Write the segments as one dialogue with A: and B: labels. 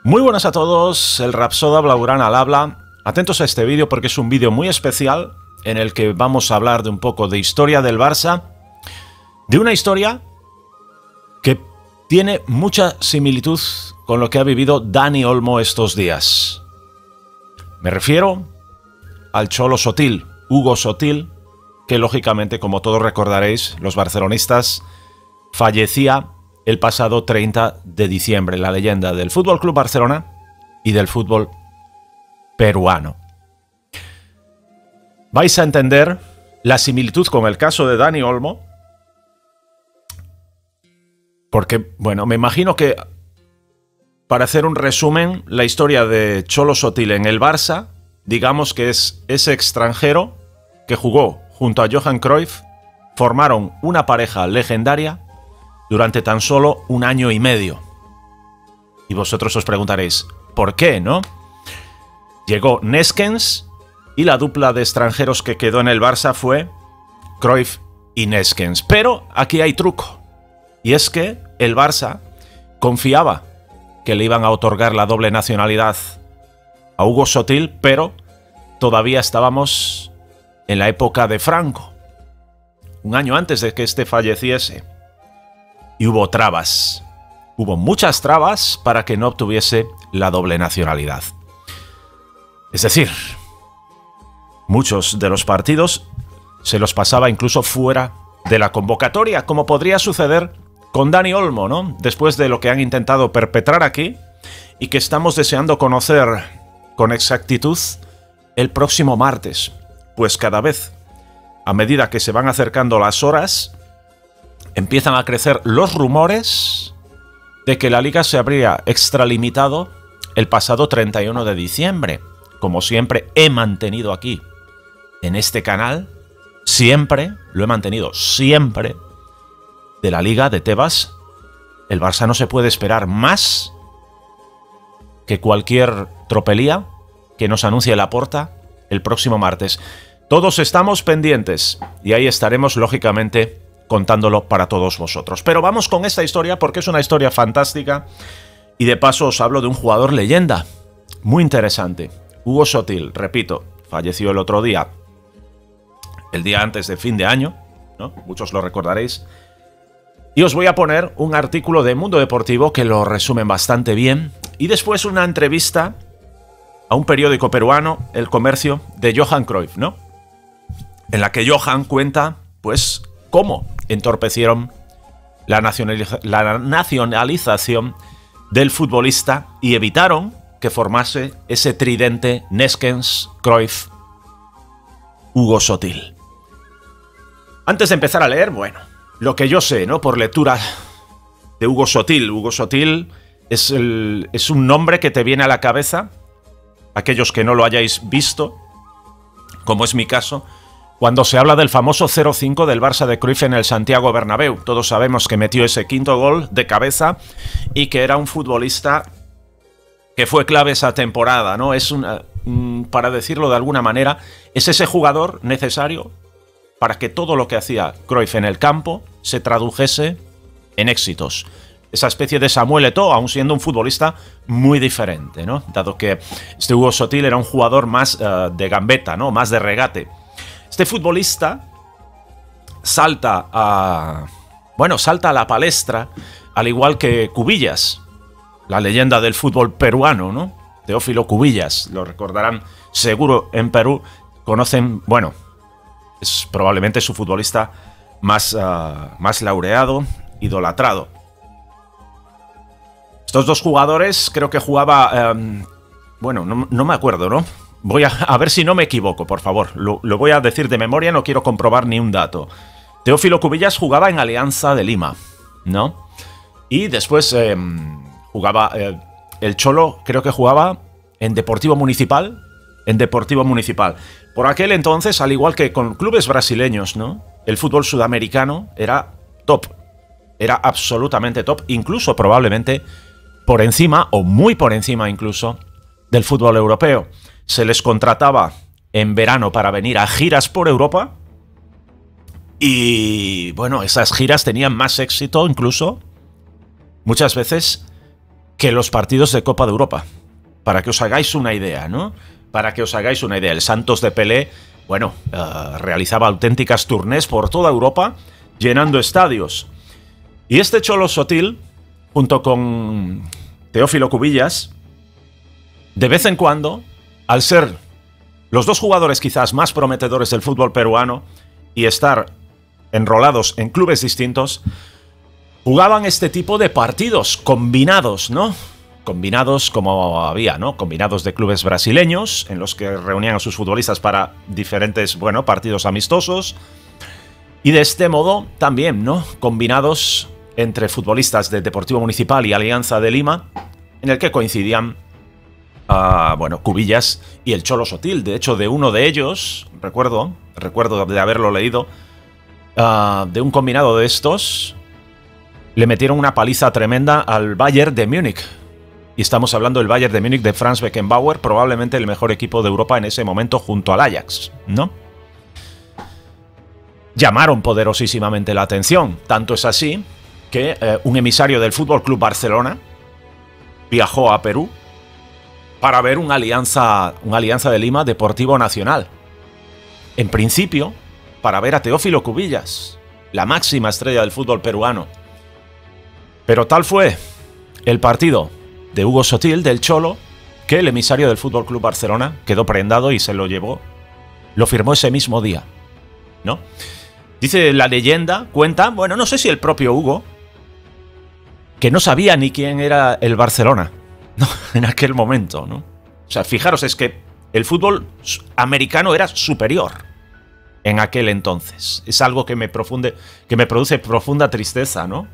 A: Muy buenas a todos, el Rapsoda Blaugrana al habla. Atentos a este vídeo porque es un vídeo muy especial en el que vamos a hablar de un poco de historia del Barça, de una historia que tiene mucha similitud con lo que ha vivido Dani Olmo estos días. Me refiero al Cholo Sotil, Hugo Sotil, que lógicamente, como todos recordaréis, los barcelonistas, fallecía el pasado 30 de diciembre, la leyenda del Fútbol Club Barcelona y del fútbol peruano. Vais a entender la similitud con el caso de Dani Olmo, porque, bueno, me imagino que, para hacer un resumen, la historia de Cholo Sotil en el Barça, digamos que es ese extranjero que jugó junto a Johan Cruyff, formaron una pareja legendaria durante tan solo un año y medio. Y vosotros os preguntaréis, ¿por qué, no? Llegó Neskens y la dupla de extranjeros que quedó en el Barça fue Cruyff y Neskens. Pero aquí hay truco. Y es que el Barça confiaba que le iban a otorgar la doble nacionalidad a Hugo Sotil, pero todavía estábamos en la época de Franco, un año antes de que este falleciese. Y hubo trabas. Hubo muchas trabas para que no obtuviese la doble nacionalidad. Es decir, muchos de los partidos se los pasaba incluso fuera de la convocatoria, como podría suceder con Dani Olmo, ¿no? Después de lo que han intentado perpetrar aquí y que estamos deseando conocer con exactitud el próximo martes. Pues cada vez, a medida que se van acercando las horas, empiezan a crecer los rumores de que la liga se habría extralimitado el pasado 31 de diciembre. Como siempre he mantenido aquí, en este canal, siempre, lo he mantenido siempre, de la liga de Tebas, el Barça no se puede esperar más que cualquier tropelía que nos anuncie Laporta el próximo martes. Todos estamos pendientes y ahí estaremos, lógicamente, contándolo para todos vosotros. Pero vamos con esta historia porque es una historia fantástica y de paso os hablo de un jugador leyenda muy interesante. Hugo Sotil, repito, falleció el otro día, el día antes de fin de año, ¿no? Muchos lo recordaréis. Y os voy a poner un artículo de Mundo Deportivo que lo resumen bastante bien y después una entrevista a un periódico peruano, El Comercio, de Johan Cruyff, ¿no? En la que Johan cuenta, pues, cómo entorpecieron la nacionalización del futbolista y evitaron que formase ese tridente Neskens, Cruyff, Hugo Sotil. Antes de empezar a leer, bueno, lo que yo sé, ¿no? Por lectura de Hugo Sotil. Hugo Sotil es un nombre que te viene a la cabeza, aquellos que no lo hayáis visto, como es mi caso, cuando se habla del famoso 0-5 del Barça de Cruyff en el Santiago Bernabéu. Todos sabemos que metió ese quinto gol de cabeza y que era un futbolista que fue clave esa temporada, ¿no? Es para decirlo de alguna manera, es ese jugador necesario para que todo lo que hacía Cruyff en el campo se tradujese en éxitos. Esa especie de Samuel Eto'o, aun siendo un futbolista muy diferente, ¿no? Dado que este Hugo Sotil era un jugador más de gambeta, ¿no? Más de regate. Este futbolista salta a la palestra, al igual que Cubillas, la leyenda del fútbol peruano, ¿no? Teófilo Cubillas, lo recordarán seguro en Perú, conocen, bueno, es probablemente su futbolista más laureado, idolatrado. Estos dos jugadores creo que jugaba, bueno, no me acuerdo, ¿no? Voy a ver si no me equivoco, por favor. Lo voy a decir de memoria, no quiero comprobar ni un dato. Teófilo Cubillas jugaba en Alianza de Lima, ¿no? Y después jugaba... el Cholo creo que jugaba en Deportivo Municipal. En Deportivo Municipal. Por aquel entonces, al igual que con clubes brasileños, ¿no? El fútbol sudamericano era top. Era absolutamente top. Incluso probablemente por encima, o muy por encima incluso, del fútbol europeo. Se les contrataba en verano para venir a giras por Europa y, bueno, esas giras tenían más éxito incluso muchas veces que los partidos de Copa de Europa. Para que os hagáis una idea, ¿no? Para que os hagáis una idea. El Santos de Pelé, bueno, realizaba auténticas tournées por toda Europa, llenando estadios. Y este Cholo Sotil, junto con Teófilo Cubillas, de vez en cuando, al ser los dos jugadores quizás más prometedores del fútbol peruano y estar enrolados en clubes distintos, jugaban este tipo de partidos combinados, ¿no? Combinados como había, ¿no? Combinados de clubes brasileños, en los que reunían a sus futbolistas para diferentes, bueno, partidos amistosos. Y de este modo también, ¿no? Combinados entre futbolistas de Deportivo Municipal y Alianza de Lima, en el que coincidían, bueno, Cubillas y el Cholo Sotil. De hecho, de uno de ellos, recuerdo de haberlo leído, de un combinado de estos, le metieron una paliza tremenda al Bayern de Múnich. Y estamos hablando del Bayern de Múnich de Franz Beckenbauer, probablemente el mejor equipo de Europa en ese momento junto al Ajax, ¿no? Llamaron poderosísimamente la atención. Tanto es así que un emisario del Fútbol Club Barcelona viajó a Perú para ver una alianza de Lima Deportivo Nacional. En principio, para ver a Teófilo Cubillas, la máxima estrella del fútbol peruano. Pero tal fue el partido de Hugo Sotil, del Cholo, que el emisario del Fútbol Club Barcelona quedó prendado y se lo llevó. Lo firmó ese mismo día, ¿no? Dice la leyenda, cuenta, bueno, no sé si el propio Hugo, que no sabía ni quién era el Barcelona, ¿no? En aquel momento, ¿no? O sea, fijaros, es que el fútbol americano era superior en aquel entonces. Es algo que me produce profunda tristeza, ¿no?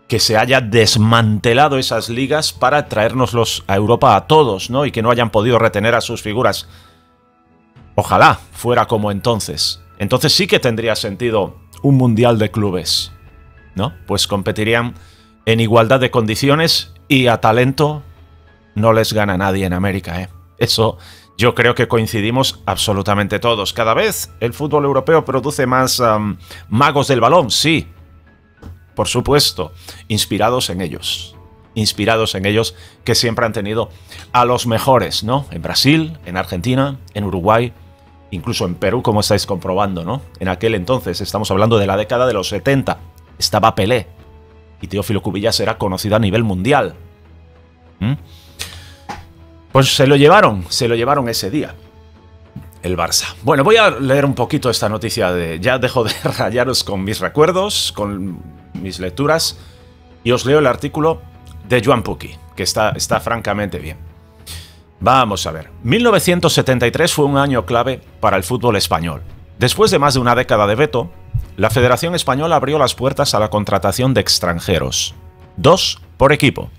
A: Que se haya desmantelado esas ligas para traérnoslos a Europa a todos, ¿no? Y que no hayan podido retener a sus figuras. Ojalá fuera como entonces. Entonces sí que tendría sentido un mundial de clubes, ¿no? Pues competirían en igualdad de condiciones y a talento no les gana nadie en América, ¿eh? Eso yo creo que coincidimos absolutamente todos. Cada vez el fútbol europeo produce más magos del balón, sí. Por supuesto, inspirados en ellos, que siempre han tenido a los mejores, ¿no? En Brasil, en Argentina, en Uruguay, incluso en Perú, como estáis comprobando, ¿no? En aquel entonces, estamos hablando de la década de los 70, estaba Pelé, y Teófilo Cubillas era conocido a nivel mundial. Pues se lo llevaron ese día, el Barça. Bueno, voy a leer un poquito esta noticia ya dejo de rayaros con mis recuerdos, con mis lecturas, y os leo el artículo de Joan Puki, que está francamente bien. Vamos a ver. 1973 fue un año clave para el fútbol español. Después de más de una década de veto, la Federación Española abrió las puertas a la contratación de extranjeros, 2 por equipo,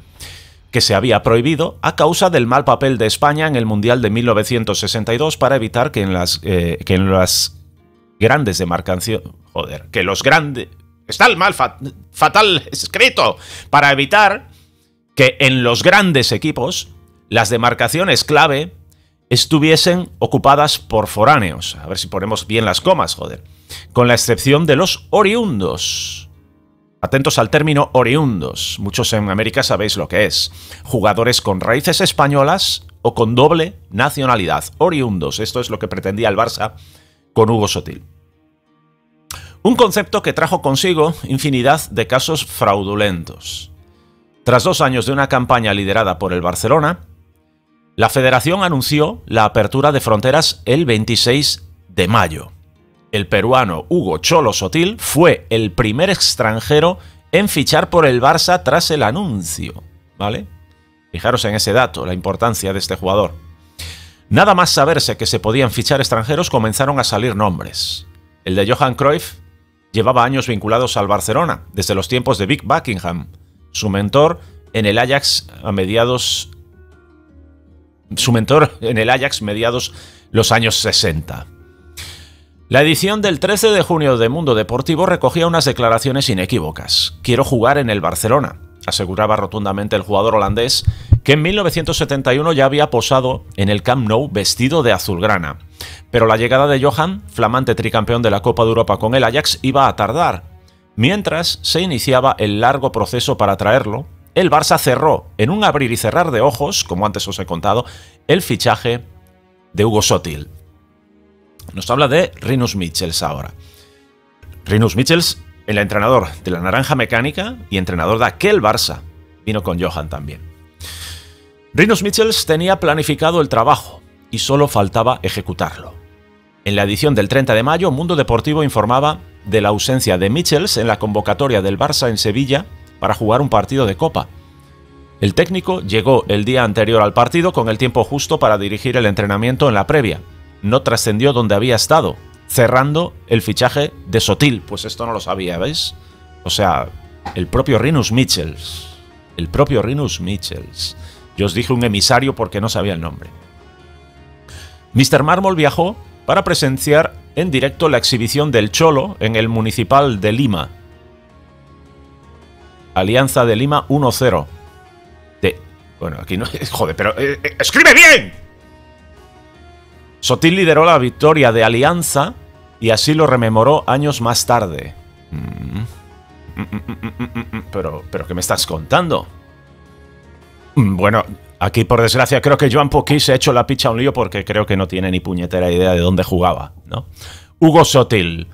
A: que se había prohibido a causa del mal papel de España en el Mundial de 1962 para evitar que en las grandes demarcaciones... Joder, que los grandes... Está el mal fatal escrito. Para evitar que en los grandes equipos las demarcaciones clave estuviesen ocupadas por foráneos. A ver si ponemos bien las comas, joder. Con la excepción de los oriundos. Atentos al término oriundos. Muchos en América sabéis lo que es. Jugadores con raíces españolas o con doble nacionalidad. Oriundos. Esto es lo que pretendía el Barça con Hugo Sotil. Un concepto que trajo consigo infinidad de casos fraudulentos. Tras 2 años de una campaña liderada por el Barcelona, la Federación anunció la apertura de fronteras el 26 de mayo. El peruano Hugo Cholo Sotil fue el primer extranjero en fichar por el Barça tras el anuncio, ¿vale? Fijaros en ese dato, la importancia de este jugador. Nada más saberse que se podían fichar extranjeros, comenzaron a salir nombres. El de Johan Cruyff llevaba años vinculados al Barcelona, desde los tiempos de Vic Buckingham, su mentor en el Ajax mediados los años 60. La edición del 13 de junio de Mundo Deportivo recogía unas declaraciones inequívocas. Quiero jugar en el Barcelona, aseguraba rotundamente el jugador holandés, que en 1971 ya había posado en el Camp Nou vestido de azulgrana. Pero la llegada de Johan, flamante tricampeón de la Copa de Europa con el Ajax, iba a tardar. Mientras se iniciaba el largo proceso para traerlo, el Barça cerró en un abrir y cerrar de ojos, como antes os he contado, el fichaje de Hugo Sotil. Nos habla de Rinus Michels ahora. Rinus Michels, el entrenador de la Naranja Mecánica y entrenador de aquel Barça. Vino con Johan también. Rinus Michels tenía planificado el trabajo y solo faltaba ejecutarlo. En la edición del 30 de mayo, Mundo Deportivo informaba de la ausencia de Michels en la convocatoria del Barça en Sevilla para jugar un partido de Copa. El técnico llegó el día anterior al partido con el tiempo justo para dirigir el entrenamiento en la previa. No trascendió dónde había estado, cerrando el fichaje de Sotil. Pues esto no lo sabía, ¿veis? O sea, el propio Rinus Michels. El propio Rinus Michels. Yo os dije un emisario porque no sabía el nombre. Mr. Mármol viajó para presenciar en directo la exhibición del Cholo en el Municipal de Lima. Alianza de Lima 1-0. Bueno, aquí no... Joder, pero... ¡escribe bien! Sotil lideró la victoria de Alianza y así lo rememoró años más tarde. Pero ¿qué me estás contando? Bueno, aquí por desgracia creo que Joan Poquí se ha hecho la picha a un lío porque creo que no tiene ni puñetera idea de dónde jugaba, ¿no? Hugo Sotil.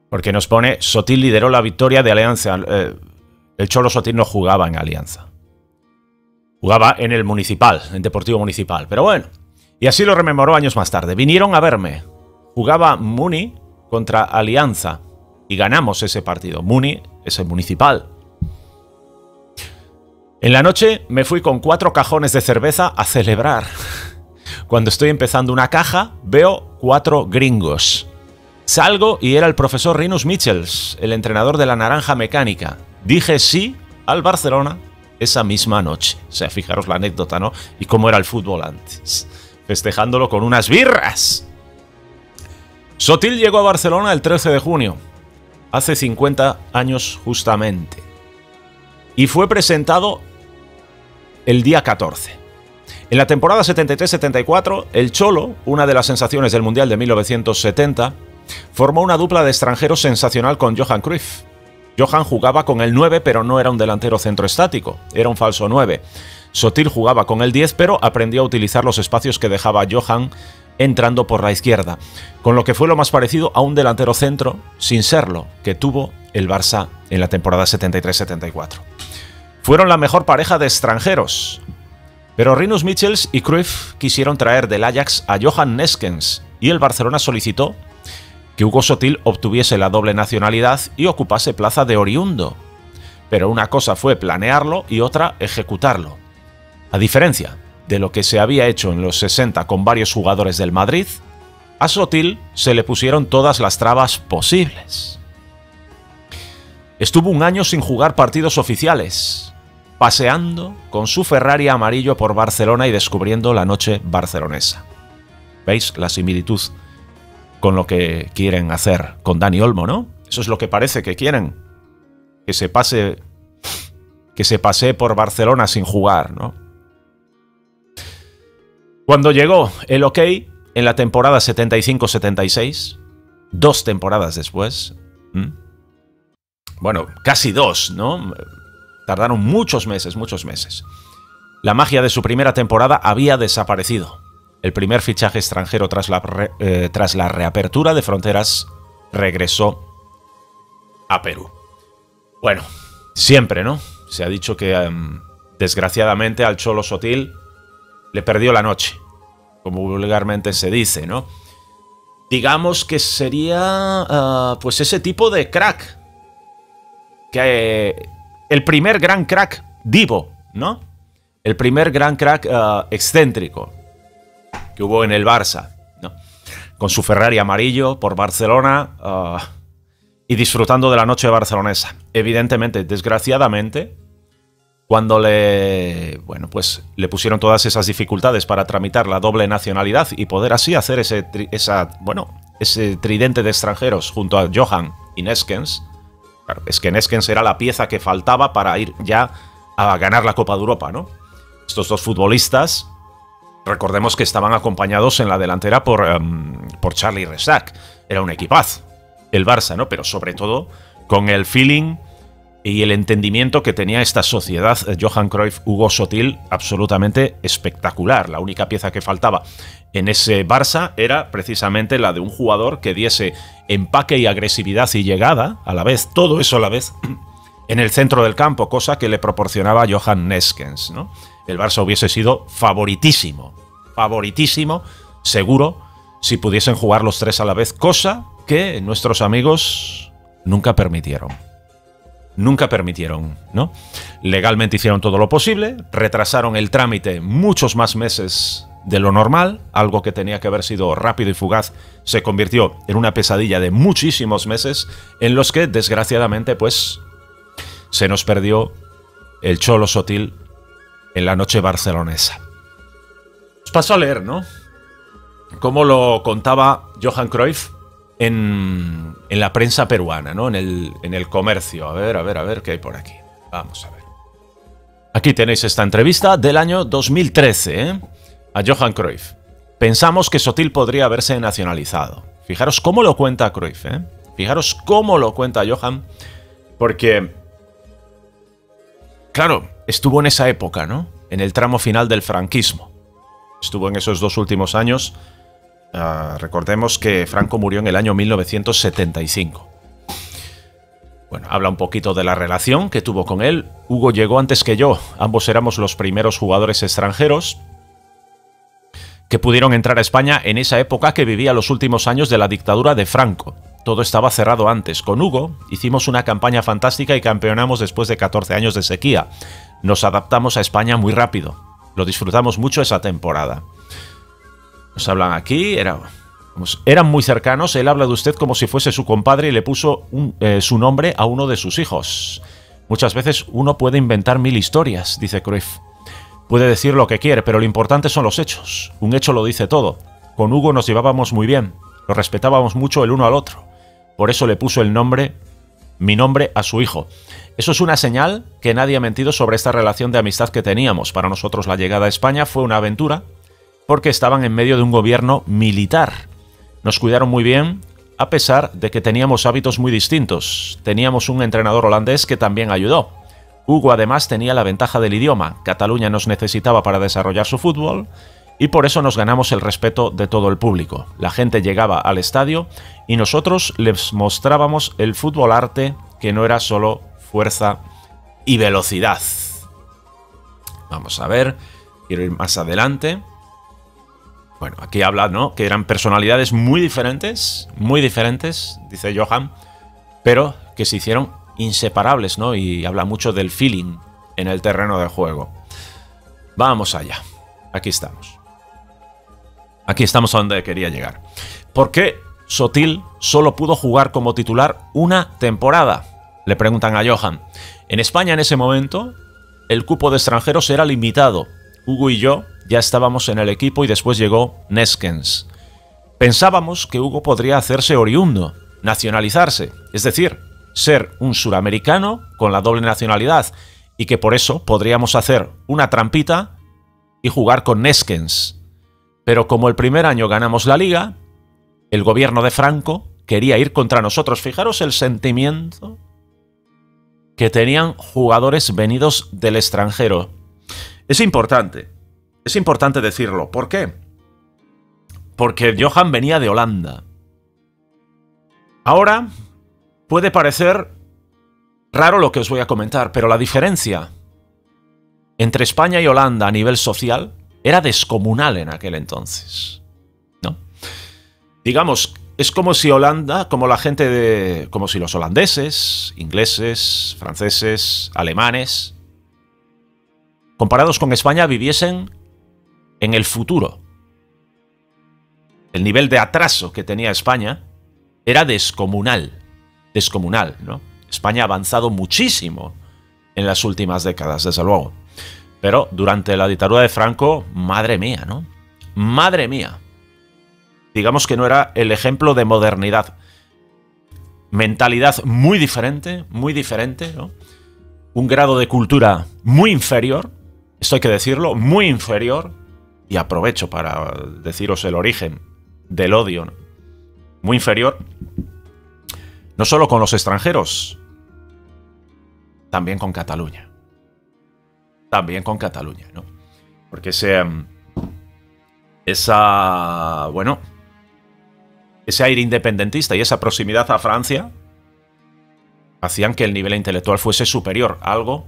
A: Porque nos pone, Sotil lideró la victoria de Alianza. El Cholo Sotil no jugaba en Alianza. Jugaba en el Municipal, en Deportivo Municipal. Pero bueno, y así lo rememoró años más tarde. Vinieron a verme. Jugaba Muni contra Alianza y ganamos ese partido. Muni es el Municipal. En la noche me fui con 4 cajones de cerveza a celebrar. Cuando estoy empezando una caja, veo 4 gringos. Salgo y era el profesor Rinus Michels, el entrenador de la Naranja Mecánica. Dije sí al Barcelona esa misma noche. O sea, fijaros la anécdota, ¿no? Y cómo era el fútbol antes. Festejándolo con unas birras. Sotil llegó a Barcelona el 13 de junio. Hace 50 años justamente. Y fue presentado el día 14. En la temporada 73-74, el Cholo, una de las sensaciones del Mundial de 1970, formó una dupla de extranjeros sensacional con Johan Cruyff. Johan jugaba con el 9, pero no era un delantero centroestático, era un falso 9. Sotil jugaba con el 10, pero aprendió a utilizar los espacios que dejaba Johan entrando por la izquierda, con lo que fue lo más parecido a un delantero centro, sin serlo, que tuvo el Barça en la temporada 73-74. Fueron la mejor pareja de extranjeros, pero Rinus Michels y Cruyff quisieron traer del Ajax a Johan Neskens y el Barcelona solicitó que Hugo Sotil obtuviese la doble nacionalidad y ocupase plaza de oriundo. Pero una cosa fue planearlo y otra ejecutarlo. A diferencia de lo que se había hecho en los 60 con varios jugadores del Madrid, a Sotil se le pusieron todas las trabas posibles. Estuvo un año sin jugar partidos oficiales, paseando con su Ferrari amarillo por Barcelona y descubriendo la noche barcelonesa. ¿Veis la similitud con lo que quieren hacer con Dani Olmo, no? Eso es lo que parece que quieren. Que se pasee por Barcelona sin jugar, ¿no? Cuando llegó el OK en la temporada 75-76, 2 temporadas después, bueno, casi 2, ¿no? Tardaron muchos meses. La magia de su primera temporada había desaparecido. El primer fichaje extranjero tras la reapertura de fronteras regresó a Perú. Bueno, siempre, ¿no? Se ha dicho que, desgraciadamente, al Cholo Sotil le perdió la noche, como vulgarmente se dice, ¿no? Digamos que sería, pues ese tipo de crack. El primer gran crack divo, ¿no? El primer gran crack excéntrico que hubo en el Barça, ¿no? Con su Ferrari amarillo por Barcelona y disfrutando de la noche barcelonesa. Evidentemente, desgraciadamente, cuando le pusieron todas esas dificultades para tramitar la doble nacionalidad y poder así hacer ese tridente de extranjeros junto a Johan y Neskens. Claro, es que Neskens era la pieza que faltaba para ir ya a ganar la Copa de Europa, ¿no? Estos 2 futbolistas, recordemos que estaban acompañados en la delantera por Charlie Resac. Era un equipazo, el Barça, ¿no? Pero sobre todo con el feeling y el entendimiento que tenía esta sociedad Johan Cruyff, Hugo Sotil, absolutamente espectacular. La única pieza que faltaba en ese Barça era precisamente la de un jugador que diese empaque y agresividad y llegada a la vez, todo eso a la vez, en el centro del campo, cosa que le proporcionaba Johan Neeskens, ¿no? El Barça hubiese sido favoritísimo, seguro, si pudiesen jugar los tres a la vez, cosa que nuestros amigos nunca permitieron. Nunca permitieron, ¿no? Legalmente hicieron todo lo posible, retrasaron el trámite muchos más meses de lo normal, algo que tenía que haber sido rápido y fugaz, se convirtió en una pesadilla de muchísimos meses en los que, desgraciadamente, pues, se nos perdió el Cholo Sotil en la noche barcelonesa. Os paso a leer, ¿no? Cómo lo contaba Johan Cruyff en la prensa peruana, ¿no? En el Comercio. A ver qué hay por aquí. Vamos a ver. Aquí tenéis esta entrevista del año 2013, ¿eh? A Johan Cruyff. Pensamos que Sotil podría haberse nacionalizado. Fijaros cómo lo cuenta Cruyff, ¿eh? Fijaros cómo lo cuenta Johan, porque, claro, estuvo en esa época, ¿no? En el tramo final del franquismo. Estuvo en esos 2 últimos años. Recordemos que Franco murió en el año 1975. Bueno, habla un poquito de la relación que tuvo con él. Hugo llegó antes que yo. Ambos éramos los primeros jugadores extranjeros que pudieron entrar a España en esa época que vivía los últimos años de la dictadura de Franco. Todo estaba cerrado antes. Con Hugo hicimos una campaña fantástica y campeonamos después de 14 años de sequía. Nos adaptamos a España muy rápido. Lo disfrutamos mucho esa temporada. Nos hablan aquí, eran muy cercanos. Él habla de usted como si fuese su compadre y le puso su nombre a uno de sus hijos. Muchas veces uno puede inventar 1000 historias, dice Cruyff. Puede decir lo que quiere, pero lo importante son los hechos. Un hecho lo dice todo. Con Hugo nos llevábamos muy bien. Lo respetábamos mucho el uno al otro. Por eso le puso mi nombre a su hijo. Eso es una señal que nadie ha mentido sobre esta relación de amistad que teníamos. Para nosotros la llegada a España fue una aventura, porque estaban en medio de un gobierno militar. Nos cuidaron muy bien, a pesar de que teníamos hábitos muy distintos. Teníamos un entrenador holandés que también ayudó. Hugo además tenía la ventaja del idioma. Cataluña nos necesitaba para desarrollar su fútbol y por eso nos ganamos el respeto de todo el público. La gente llegaba al estadio y nosotros les mostrábamos el fútbol arte, que no era solo fuerza y velocidad. Vamos a ver, quiero ir más adelante. Bueno, aquí habla, ¿no?, que eran personalidades muy diferentes, dice Johan, pero que se hicieron inseparables, ¿no? Y habla mucho del feeling en el terreno de juego. Vamos allá. Aquí estamos. Aquí estamos a donde quería llegar. ¿Por qué Sotil solo pudo jugar como titular una temporada? Le preguntan a Johan. En España en ese momento el cupo de extranjeros era limitado. Hugo y yo ya estábamos en el equipo y después llegó Neeskens. Pensábamos que Hugo podría hacerse oriundo, nacionalizarse, es decir, ser un suramericano con la doble nacionalidad y que por eso podríamos hacer una trampita y jugar con Neeskens. Pero como el primer año ganamos la liga, el gobierno de Franco quería ir contra nosotros. Fijaros el sentimiento que tenían jugadores venidos del extranjero. Es importante decirlo. ¿Por qué? Porque Johan venía de Holanda. Ahora puede parecer raro lo que os voy a comentar, pero la diferencia entre España y Holanda a nivel social era descomunal en aquel entonces, ¿no? Digamos, es como si Holanda, como si los holandeses, ingleses, franceses, alemanes, comparados con España, viviesen en el futuro. El nivel de atraso que tenía España era descomunal, ¿no? España ha avanzado muchísimo en las últimas décadas, desde luego. Pero durante la dictadura de Franco, madre mía, ¿no? Madre mía. Digamos que no era el ejemplo de modernidad. Mentalidad muy diferente, ¿no? Un grado de cultura muy inferior, esto hay que decirlo, muy inferior, y aprovecho para deciros el origen del odio, ¿no? Muy inferior, no solo con los extranjeros, también con Cataluña. También con Cataluña, ¿no? Porque ese aire independentista y esa proximidad a Francia hacían que el nivel intelectual fuese superior, algo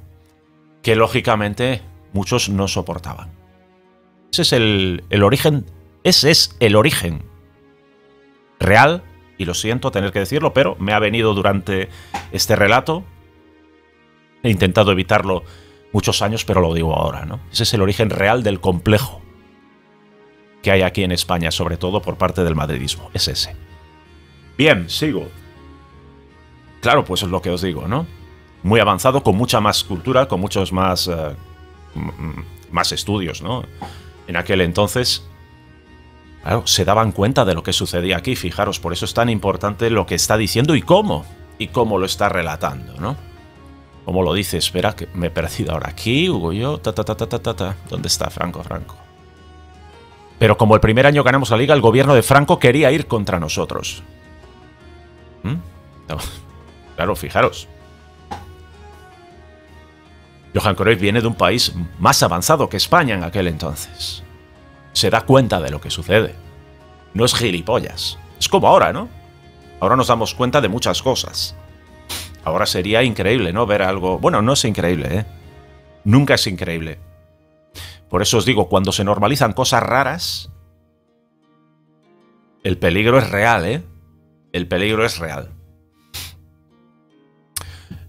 A: que lógicamente muchos no soportaban. Ese es el origen, ese es el origen real, y lo siento tener que decirlo, pero me ha venido durante este relato. He intentado evitarlo muchos años, pero lo digo ahora, ¿no? Ese es el origen real del complejo que hay aquí en España, sobre todo por parte del madridismo. Es ese. Bien, sigo. Claro, pues es lo que os digo, ¿no? Muy avanzado, con mucha más cultura, con muchos más estudios, ¿no? En aquel entonces, claro, se daban cuenta de lo que sucedía aquí. Fijaros, por eso es tan importante lo que está diciendo y cómo lo está relatando, ¿no? Como lo dice, espera, que me he perdido ahora. Aquí, Hugo, yo, ¿Dónde está Franco? Pero como el primer año ganamos la liga, el gobierno de Franco quería ir contra nosotros. No. Claro, fijaros. Johan Cruyff viene de un país más avanzado que España en aquel entonces. Se da cuenta de lo que sucede. No es gilipollas. Es como ahora, ¿no? Ahora nos damos cuenta de muchas cosas. Ahora sería increíble, ¿no? Ver algo... Bueno, no es increíble, ¿eh? Nunca es increíble. Por eso os digo, cuando se normalizan cosas raras, el peligro es real, ¿eh? El peligro es real.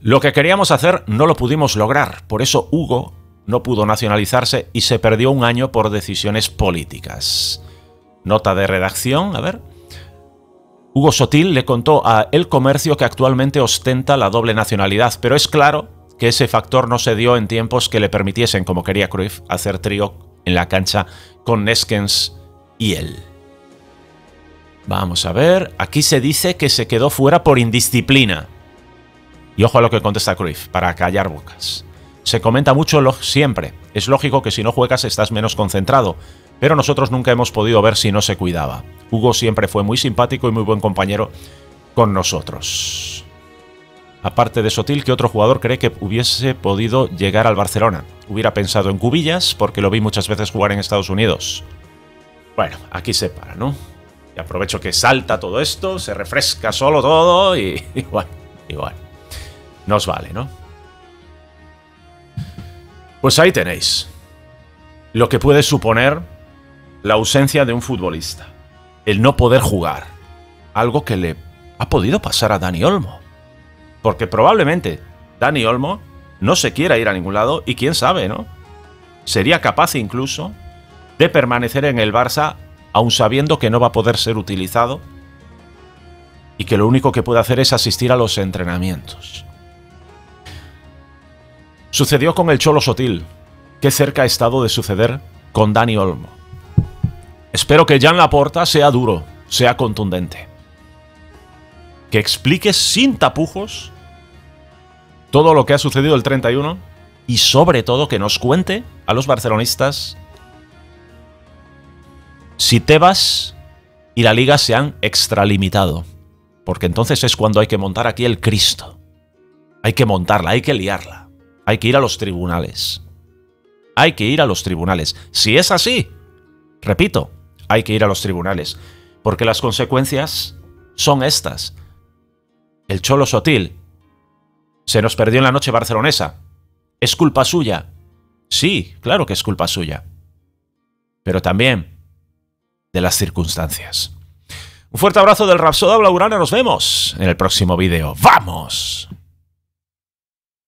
A: Lo que queríamos hacer no lo pudimos lograr. Por eso Hugo no pudo nacionalizarse y se perdió un año por decisiones políticas. Nota de redacción, a ver. Hugo Sotil le contó a El Comercio que actualmente ostenta la doble nacionalidad, pero es claro que ese factor no se dio en tiempos que le permitiesen, como quería Cruyff, hacer trío en la cancha con Neskens y él. Vamos a ver, aquí se dice que se quedó fuera por indisciplina. Y ojo a lo que contesta Cruyff, para callar bocas. Se comenta mucho siempre. Es lógico que si no juegas estás menos concentrado, pero nosotros nunca hemos podido ver si no se cuidaba. Hugo siempre fue muy simpático y muy buen compañero con nosotros. Aparte de Sotil, ¿qué otro jugador cree que hubiese podido llegar al Barcelona? Hubiera pensado en Cubillas, porque lo vi muchas veces jugar en Estados Unidos. Bueno, aquí se para, ¿no? Y aprovecho que salta todo esto, se refresca solo todo y igual. Nos vale, ¿no? Pues ahí tenéis lo que puede suponer la ausencia de un futbolista. El no poder jugar. Algo que le ha podido pasar a Dani Olmo. Porque probablemente Dani Olmo no se quiera ir a ningún lado y quién sabe, ¿no? Sería capaz incluso de permanecer en el Barça aun sabiendo que no va a poder ser utilizado y que lo único que puede hacer es asistir a los entrenamientos. Sucedió con el Cholo Sotil. Qué cerca ha estado de suceder con Dani Olmo. Espero que Jan Laporta sea duro, sea contundente. Que explique sin tapujos todo lo que ha sucedido el 31 y sobre todo que nos cuente a los barcelonistas si Tebas y la Liga se han extralimitado. Porque entonces es cuando hay que montar aquí el Cristo. Hay que montarla, hay que liarla. Hay que ir a los tribunales. Hay que ir a los tribunales. Si es así, repito, hay que ir a los tribunales. Porque las consecuencias son estas. El Cholo Sotil se nos perdió en la noche barcelonesa. ¿Es culpa suya? Sí, claro que es culpa suya. Pero también de las circunstancias. Un fuerte abrazo del Rapsoda Blaugrana. Nos vemos en el próximo vídeo. ¡Vamos!